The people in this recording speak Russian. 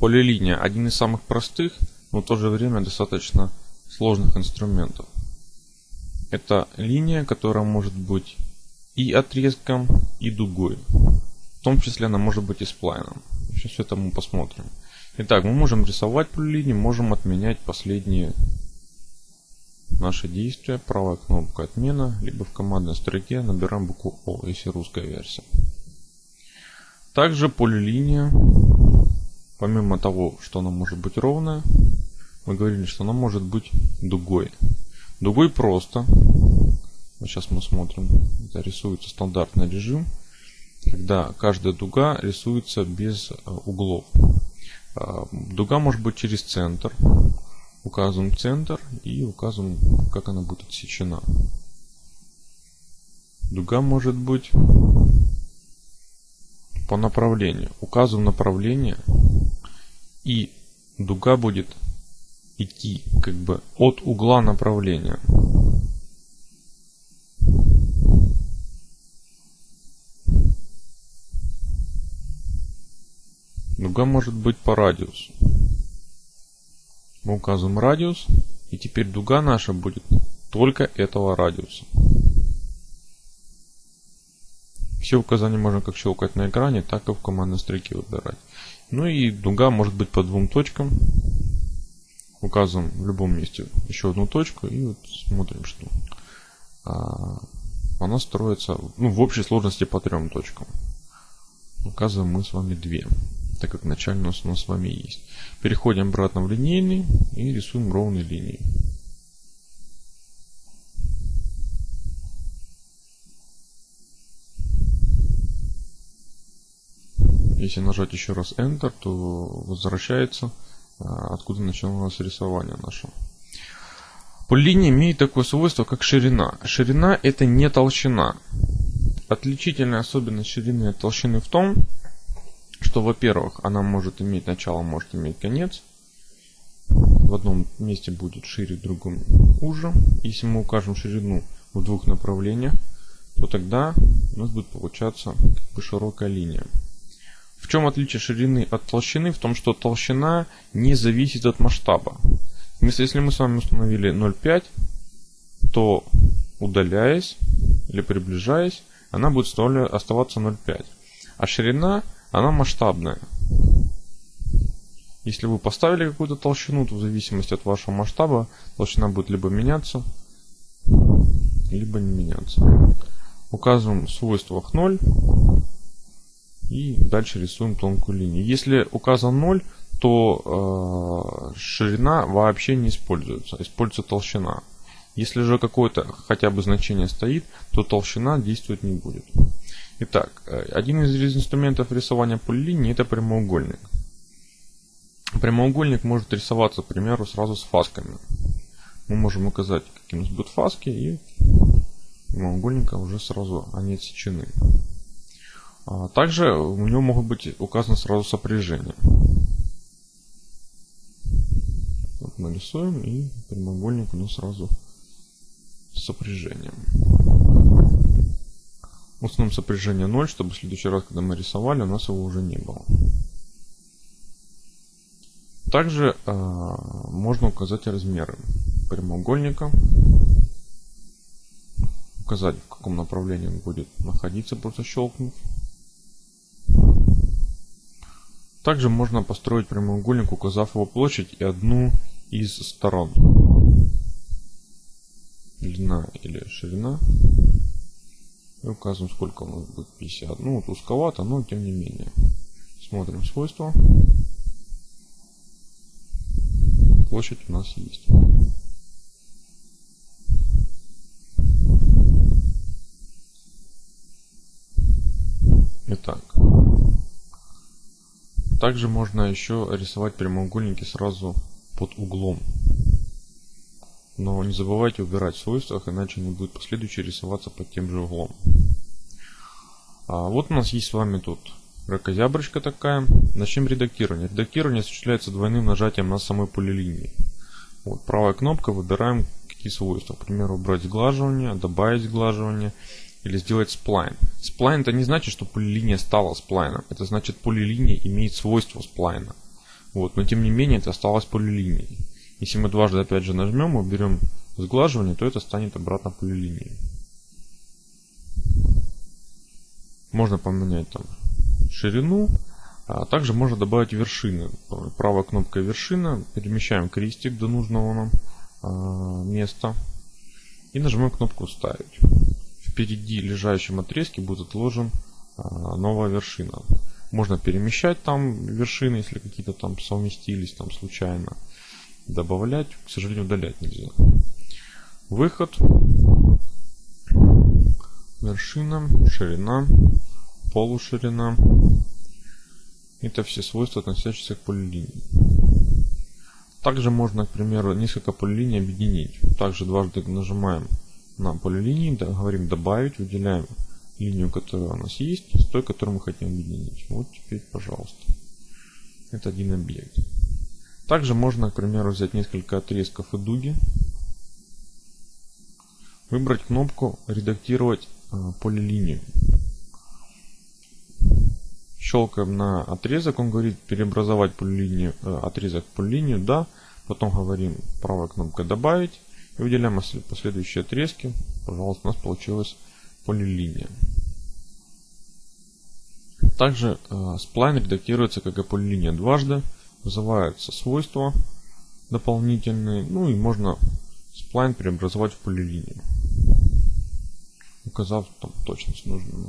Полилиния один из самых простых, но в то же время достаточно сложных инструментов. Это линия, которая может быть и отрезком, и дугой. В том числе она может быть и сплайном. Сейчас это мы посмотрим. Итак, мы можем рисовать полилинии, можем отменять последние наши действия. Правая кнопка отмена, либо в командной строке набираем букву О, если русская версия. Также полилиния, помимо того, что она может быть ровная, мы говорили, что она может быть дугой. Дугой просто. Вот сейчас мы смотрим. Это рисуется стандартный режим, когда каждая дуга рисуется без углов. Дуга может быть через центр. Указываем центр и указываем, как она будет отсечена. Дуга может быть по направлению. Указываем направление, и дуга будет идти как бы от угла направления. Дуга может быть по радиусу. Мы указываем радиус, и теперь дуга наша будет только этого радиуса. Все указания можно как щелкать на экране, так и в командной строке выбирать. Ну и дуга может быть по двум точкам. Указываем в любом месте еще одну точку и вот смотрим, что она строится в общей сложности по 3 точкам. Указываем мы с вами 2, так как начальный у нас с вами есть. Переходим обратно в линейный и рисуем ровные линии. Если нажать еще раз Enter, то возвращается, откуда началось рисование наше. Полилиния имеет такое свойство, как ширина. Ширина — это не толщина. Отличительная особенность ширины от толщины в том, что, во-первых, она может иметь начало, может иметь конец. В одном месте будет шире, в другом уже. Если мы укажем ширину в 2 направлениях, то тогда у нас будет получаться как бы широкая линия. В чем отличие ширины от толщины? В том, что толщина не зависит от масштаба. Если мы с вами установили 0,5, то удаляясь или приближаясь, она будет оставаться 0,5. А ширина, она масштабная. Если вы поставили какую-то толщину, то в зависимости от вашего масштаба толщина будет либо меняться, либо не меняться. Указываем в свойствах 0 и дальше рисуем тонкую линию. Если указан 0, то ширина вообще не используется, используется толщина. Если же какое-то хотя бы значение стоит, то толщина действовать не будет. Итак, один из инструментов рисования полилинии — это прямоугольник. Прямоугольник может рисоваться, к примеру, сразу с фасками. Мы можем указать, какие у нас будут фаски, и прямоугольника уже сразу они отсечены. Также у него могут быть указаны сразу сопряжения. Вот мы рисуем, и прямоугольник у нас сразу с сопряжением. Установим сопряжение 0, чтобы в следующий раз, когда мы рисовали, у нас его уже не было. Также можно указать размеры прямоугольника, указать, в каком направлении он будет находиться, просто щелкнув. Также можно построить прямоугольник, указав его площадь и одну из сторон. Длина или ширина. И указываем, сколько у нас будет 50. Ну, вот узковато, но тем не менее. Смотрим свойства. Площадь у нас есть. Итак. Также можно еще рисовать прямоугольники сразу под углом. Но не забывайте убирать в свойствах, иначе не будет последующий рисоваться под тем же углом. Вот у нас есть с вами тут ракозяброчка такая. Начнем редактирование. Редактирование осуществляется двойным нажатием на самой полилинии. Вот, правая кнопка, выбираем какие свойства. К примеру, убрать сглаживание, добавить сглаживание или сделать сплайн. Сплайн — это не значит, что полилиния стала сплайном. Это значит, полилиния имеет свойство сплайна. Вот, но тем не менее это осталось полилинией. Если мы дважды опять же нажмем, уберем сглаживание, то это станет обратно полилинией. Можно поменять там ширину, а также можно добавить вершины. Правой кнопкой вершина перемещаем крестик до нужного нам места и нажимаем кнопку «Вставить». Впереди лежащем отрезке будет отложен новая вершина. Можно перемещать там вершины, если какие-то там совместились там случайно. Добавлять, к сожалению, удалять нельзя. Выход, вершина, ширина, полуширина. Это все свойства, относящиеся к полилинии. Также можно, к примеру, несколько полилиний объединить. Также дважды нажимаем на полилинии, говорим «Добавить», выделяем линию, которая у нас есть, с той, которую мы хотим объединить. Вот теперь, пожалуйста. Это один объект. Также можно, к примеру, взять несколько отрезков и дуги, выбрать кнопку «Редактировать полилинию». Щелкаем на отрезок, он говорит переобразовать полилинию, отрезок в полилинию, да. Потом говорим правой кнопкой «Добавить» и выделяем последующие отрезки. Пожалуйста, у нас получилась полилиния. Также сплайн редактируется как и полилиния дважды. Вызываются свойства дополнительные. Ну и можно сплайн преобразовать в полилинию, указав там точность нужную.